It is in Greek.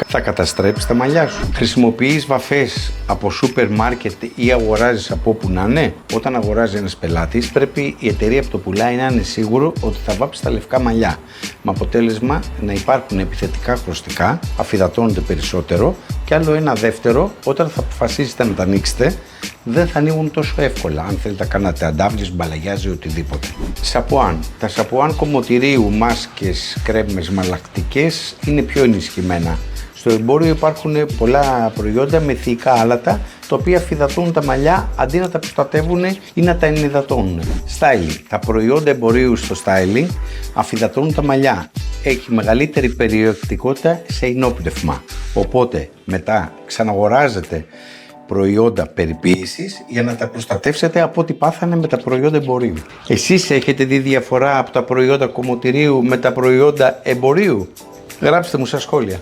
Θα καταστρέψεις τα μαλλιά σου. Χρησιμοποιείς βαφές από σούπερ μάρκετ ή αγοράζεις από όπου να είναι. Όταν αγοράζει ένας πελάτης, πρέπει η εταιρεία που το πουλάει να είναι σίγουρο ότι θα βάψει τα λευκά μαλλιά. Με αποτέλεσμα να υπάρχουν επιθετικά χρωστικά, αφυδατώνονται περισσότερο και άλλο ένα δεύτερο, όταν θα αποφασίσετε να τα ανοίξετε, δεν θα ανοίγουν τόσο εύκολα. Αν θέλετε να κάνετε αντάβλες, μπαλαγιάζει ή οτιδήποτε. Σαπουάν. Τα σαπουάν κομμωτηρίου, μάσκες, κρέμες, μαλακτικές είναι πιο ενισχυμένα. Στο εμπόριο υπάρχουν πολλά προϊόντα με θηϊκά άλατα, τα οποία αφυδατώνουν τα μαλλιά αντί να τα προστατεύουν ή να τα ενυδατώνουν. Styling. Τα προϊόντα εμπορίου στο styling αφυδατώνουν τα μαλλιά. Έχει μεγαλύτερη περιεκτικότητα σε ενόπνευμα. Οπότε μετά ξαναγοράζετε προϊόντα περιποίησης για να τα προστατεύσετε από ό,τι πάθανε με τα προϊόντα εμπορίου. Εσείς έχετε δει διαφορά από τα προϊόντα κομμωτηρίου με τα προϊόντα εμπορίου? Γράψτε μου στα σχόλια.